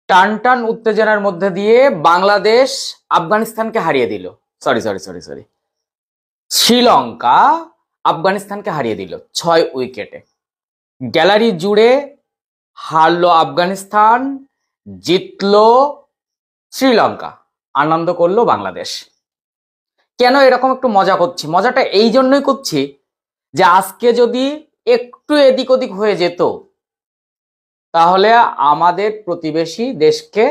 টান টান উত্তেজনার মধ্যে দিয়ে বাংলাদেশ আফগানিস্তানকে হারিয়ে দিল। Sorry sorry sorry sorry Sri Lanka আফগানিস্তানকে হারিয়ে দিল 6 উইকেটে। গ্যালারি জুড়ে হারলো আফগানিস্তান, জিতলো শ্রীলঙ্কা, আনন্দ করলো বাংলাদেশ। কেন এরকম একটু মজা করছি? মজাটা এই জন্যই করছি যে আজকে যদি একটু এদিক ওদিক হয়ে যেত তাহলে আমাদের প্রতিবেশী দেশকে,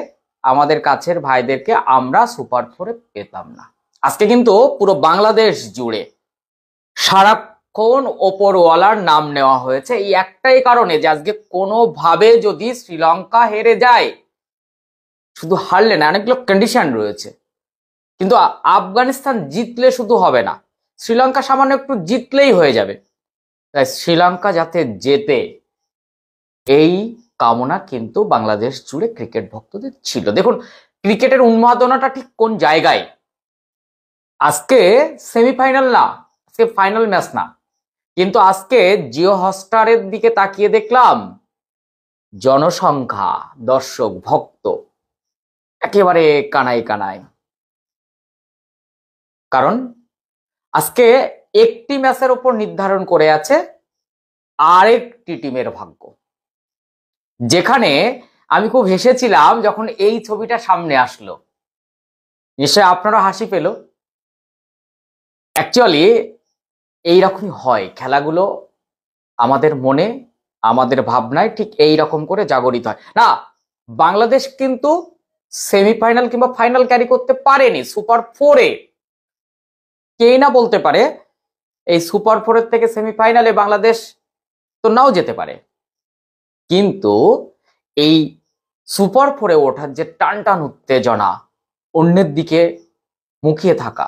আমাদের কাছের ভাইদেরকে আমরা সুপার ফোরে পেতাম না। আজকে কিন্তু পুরো বাংলাদেশ জুড়ে সারাক্ষণ ওপরওয়ালার নাম নেওয়া হয়েছে এই একটাই কারণে যে আজকে কোনোভাবে যদি শ্রীলঙ্কা হেরে যায়, শুধু হারলে না, অনেকগুলো কন্ডিশন রয়েছে, কিন্তু আফগানিস্তান জিতলে শুধু হবে না, শ্রীলঙ্কা সামান্য একটু জিতলেই হয়ে যাবে। তাই শ্রীলঙ্কা যাতে জেতে এই কামনা কিন্তু বাংলাদেশ জুড়ে ক্রিকেট ভক্তদের ছিল। দেখুন ক্রিকেটের উন্মাদনাটা ঠিক কোন জায়গায়। আজকে সেমিফাইনাল না, আজকে ফাইনাল ম্যাচ না, কিন্তু আজকে জিও হটস্টারের দিকে তাকিয়ে দেখলাম জনসংখ্যা, দর্শক, ভক্ত একেবারে কানাই কানাই। কারণ আজকে একটি ম্যাচের উপর নির্ধারণ করে আছে আরেকটি টিমের ভাগ্য। যেখানে আমি খুব হেসেছিলাম যখন এই ছবিটা সামনে আসলো, নিশ্চয় আপনারা হাসি পেল। অ্যাকচুয়ালি এইরকমই হয় খেলাগুলো, আমাদের মনে, আমাদের ভাবনায় ঠিক এই রকম করে জাগরিত হয়। না, বাংলাদেশ কিন্তু সেমিফাইনাল কিংবা ফাইনাল ক্যারি করতে পারেনি সুপার ফোরে। কে না বলতে পারে এই সুপার ফোরের থেকে সেমিফাইনালে বাংলাদেশ তো নাও যেতে পারে, কিন্তু এই সুপার ফোরে ওঠার যে টান টান উত্তেজনা, অন্যের দিকে মুখিয়ে থাকা,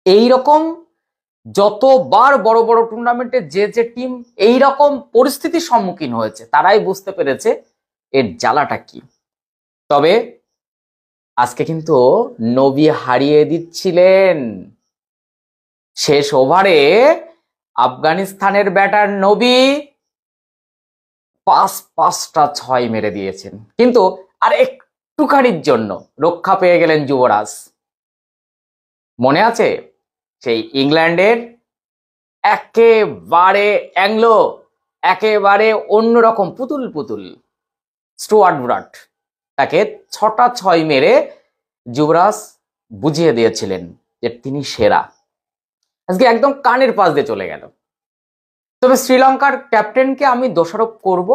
এই রকম যতবার বড় বড় টুর্নামেন্টে যে যে টিম এই রকম পরিস্থিতির সম্মুখীন হয়েছে তারাই বুঝতে পেরেছে এর জ্বালাটা কি। তবে আজকে কিন্তু নবী হারিয়ে দিচ্ছিলেন। শেষ ওভারে আফগানিস্তানের ব্যাটার নবী পাঁচটা 6 মেরে দিয়েছেন, কিন্তু আর একটুখানির জন্য রক্ষা পেয়ে গেলেন যুবরাজ। মনে আছে সেই ইংল্যান্ডের একেবারে অ্যাংলো, একেবারে অন্যরকম পুতুল পুতুল স্টুয়ার্ট ব্রড, তাকে 6টা 6 মেরে যুবরাজ বুঝিয়ে দিয়েছিলেন যে তিনি সেরা। আজকে একদম কানের পাশ দিয়ে চলে গেল। তবে শ্রীলঙ্কার ক্যাপ্টেনকে আমি দোষারোপ করব,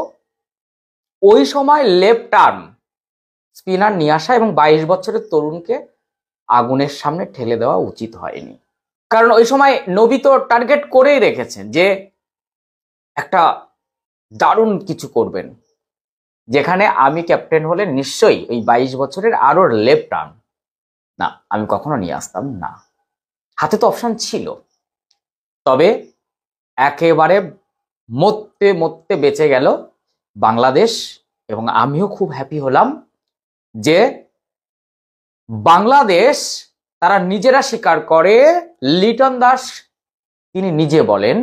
ওই সময় লেফট আর্ম স্পিনার নিয়ে আসা এবং 22 বছরের তরুণকে আগুনের সামনে ঠেলে দেওয়া উচিত হয়নি। কারণ ওই সময় নবী তো টার্গেট করেই রেখেছেন যে একটা দারুণ কিছু করবেন, যেখানে আমি ক্যাপ্টেন হলে নিশ্চয়ই ওই 22 বছরের আরো লেফট আর্ম না, আমি কখনো নিয়ে আসতাম না। হাতে তো অপশন ছিল, তবে একেবারে মরতে মরতে বেঁচে গেল বাংলাদেশ। এবং আমিও খুব হ্যাপি হলাম যে বাংলাদেশ তারা নিজেরা স্বীকার করে, লিটন দাস তিনি নিজে বলেন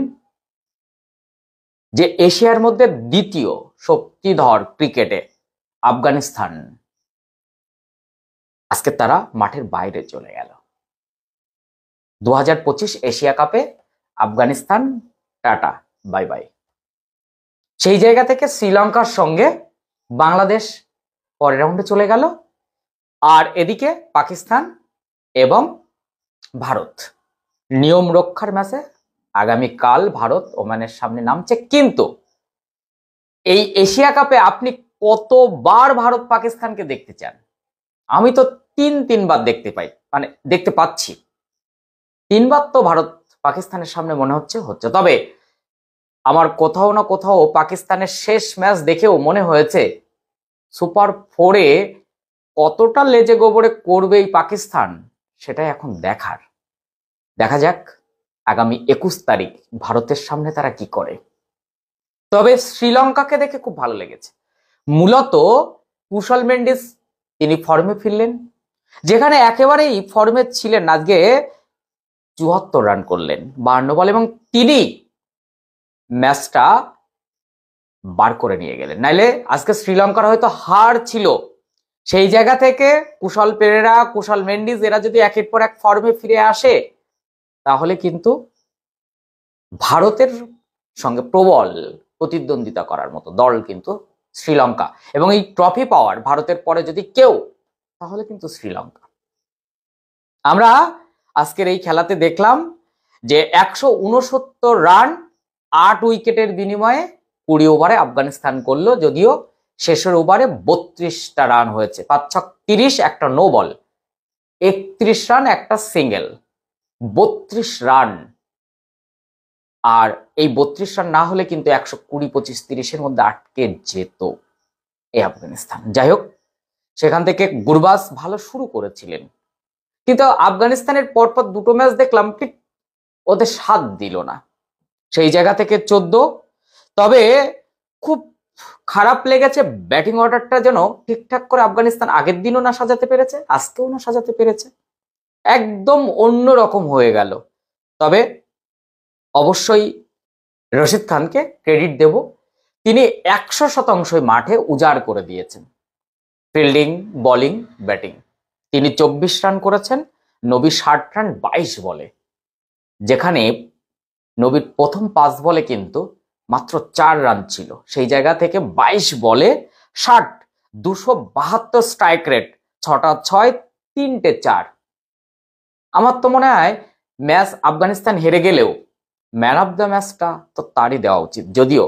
যে এশিয়ার মধ্যে দ্বিতীয় শক্তিধর ক্রিকেটে আফগানিস্তান, আজকে তারা মাঠের বাইরে চলে গেল। 2025 এশিয়া কাপে আফগানিস্তান টাটা বাই বাই। সেই জায়গা থেকে শ্রীলঙ্কার সঙ্গে বাংলাদেশ পরের রাউন্ডে চলে গেল, আর এদিকে পাকিস্তান এবং ভারত নিয়ম রক্ষার ম্যাচে আগামীকাল ভারত ওমানের সামনে নামছে। কিন্তু এই এশিয়া কাপে আপনি কতবার ভারত পাকিস্তানকে দেখতে চান? আমি তো 3বার দেখতে পাচ্ছি। 3বার তো ভারত পাকিস্তানের সামনে মনে হচ্ছে। তবে আমার কোথাও না কোথাও পাকিস্তানের শেষ ম্যাচ দেখেও মনে হয়েছে সুপার ফোরে কতটা লেজে গোবরে করবে এই পাকিস্তান, সেটাই এখন দেখা যাক আগামী 21 তারিখ ভারতের সামনে তারা কি করে। তবে শ্রীলঙ্কাকে দেখে খুব ভালো লেগেছে। মূলত কুশল মেন্ডিস তিনি ফর্মে ফিরলেন, যেখানে একেবারেই ফর্মে ছিলেন। আজকে 74 রান করলেন 52 বল, এবং তিনি ম্যাচটা বার করে নিয়ে গেলেন। নাইলে আজকে শ্রীলঙ্কার হয়তো হার ছিল সেই জায়গা থেকে কুশল পেরেরা, কুশল মেন্ডিস এরা যদি একের পর এক ফর্মে ফিরে আসে, তাহলে কিন্তু ভারতের সঙ্গে প্রবল প্রতিদ্বন্দ্বিতা করার মতো দল কিন্তু শ্রীলঙ্কা। এবং এই ট্রফি পাওয়ার ভারতের পরে যদি কেউ, তাহলে কিন্তু শ্রীলঙ্কা। আমরা আজকের এই খেলাতে দেখলাম যে 169 রান 8 উইকেটের বিনিময়ে 20 ওভারে আফগানিস্তান করলো, যদিও শেষের ওভারে 32টা রান হয়েছে। 5 30, একটা নো বল, 31 রান, একটা সিঙ্গেল, 32 রান। আর এই 32 রান না হলে কিন্তু 120, 25, 30-এর মধ্যে আটকে যেত এই আফগানিস্তান। যাই হোক, সেখান থেকে গুরবাজ ভালো শুরু করেছিলেন, কিন্তু আফগানিস্তানের পরপর দুটো ম্যাচ দেখলাম ঠিক ওদের সাথ দিল না, সেই জায়গা থেকে 14। তবে খুব খারাপ লেগেছে ব্যাটিং অর্ডারটা যেন ঠিকঠাক করে আফগানিস্তান আগের দিনও না সাজাতে পেরেছে, আজকেও না সাজাতে পেরেছে, একদম অন্য রকম হয়ে গেল। তবে অবশ্যই রশিদ খানকে ক্রেডিট দেব, তিনি 100% মাঠে উজাড় করে দিয়েছেন, ফিল্ডিং, বোলিং, ব্যাটিং। তিনি 24 রান করেছেন, নবী 60 রান 22 বলে, যেখানে নবীর প্রথম 5 বলে কিন্তু মাত্র 4 রান ছিল, সেই জায়গা থেকে 22 বলে 60, 272 স্ট্রাইক রেট, 6টা 6, 3টে 4। আমার তো মনে হয় ম্যাচ আফগানিস্তান হেরে গেলেও ম্যান অফ দ্য ম্যাচটা তো তারই দেওয়া উচিত, যদিও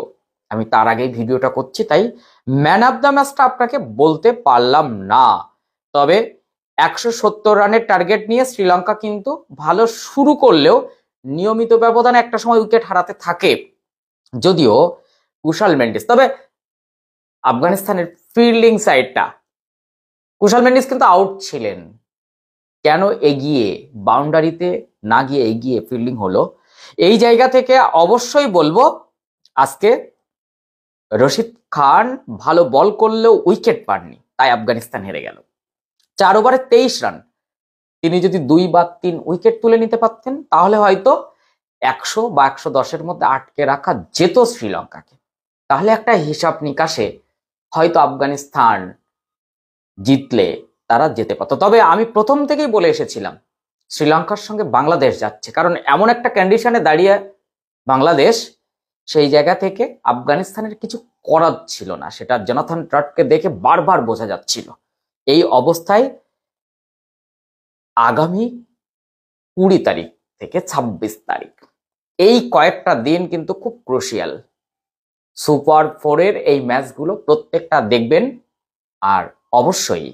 আমি তার আগেই ভিডিওটা করছি, তাই ম্যান অফ দ্য ম্যাচটা আপনাকে বলতে পারলাম না। তবে 170 রানের টার্গেট নিয়ে শ্রীলঙ্কা কিন্তু ভালো শুরু করলেও নিয়মিত ব্যবধানে একটা সময় উইকেট হারাতে থাকে, যদিও কুশল মেন্ডিস। তবে আফগানিস্তানের ফিল্ডিং সাইডটা, কুশল মেন্ডিস কিন্তু আউট ছিলেন, কেন এগিয়ে বাউন্ডারিতে না গিয়ে এগিয়ে ফিল্ডিং হলো, এই জায়গা থেকে অবশ্যই বলবো আজকে রশিদ খান ভালো বল করলেও উইকেট পাননি, তাই আফগানিস্তান হেরে গেল। 4 ওভারে 23 রান, তিনি যদি 2 বা 3 উইকেট তুলে নিতে পারতেন, তাহলে হয়তো 100 বা 110-এর মধ্যে আটকে রাখা যেত শ্রীলঙ্কাকে। তাহলে একটা হিসাব নিকাশে হয়তো আফগানিস্তান জিতলে তারা যেতে পারত। তবে আমি প্রথম থেকেই বলে এসেছিলাম শ্রীলঙ্কার সঙ্গে বাংলাদেশ যাচ্ছে, কারণ এমন একটা কন্ডিশনে দাঁড়িয়ে বাংলাদেশ, সেই জায়গা থেকে আফগানিস্তানের কিছু করার ছিল না, সেটা জোনাথন ট্রাটকে দেখে বারবার বোঝা যাচ্ছিল। এই অবস্থায় আগামী 20 তারিখ থেকে 26 তারিখ এই কয়েকটা দিন কিন্তু খুব ক্রুশিয়াল। সুপার 4-এর এই ম্যাচগুলো প্রত্যেকটা দেখবেন, আর অবশ্যই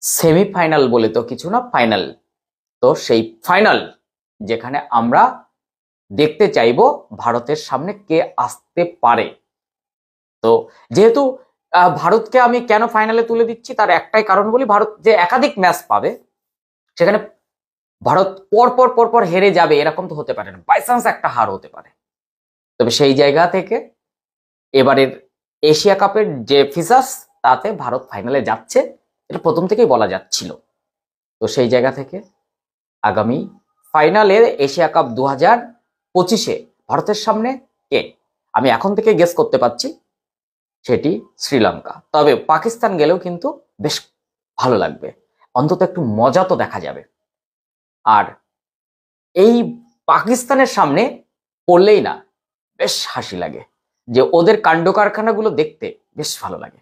সেমিফাইনাল বলে তো কিছু না, ফাইনাল। তো সেই ফাইনাল যেখানে আমরা দেখতে চাইবো ভারতের সামনে কে আসতে পারে। তো যেহেতু ভারতকে আমি কেন ফাইনালে তুলে দিচ্ছি তার একটাই কারণ বলি, ভারত যে একাধিক ম্যাচ পাবে, সেখানে ভারত পরপর হেরে যাবে এরকম তো হতে পারে না, বাই চান্স একটা হার হতে পারে। তবে সেই জায়গা থেকে এবারের এশিয়া কাপের যে ফিচার্স, তাতে ভারত ফাইনালে যাচ্ছে, এটা প্রথম থেকেই বলা যাচ্ছিল। তো সেই জায়গা থেকে আগামী ফাইনালের এশিয়া কাপ 2025-এ ভারতের সামনে কে, আমি এখন থেকে গেস করতে পারছি সেটি শ্রীলঙ্কা। তবে পাকিস্তান গেলেও কিন্তু বেশ ভালো লাগবে, অন্তত একটু মজা তো দেখা যাবে। আর এই পাকিস্তানের সামনে পড়লেই না বেশ হাসি লাগে, যে ওদের কাণ্ড কারখানাগুলো দেখতে বেশ ভালো লাগে।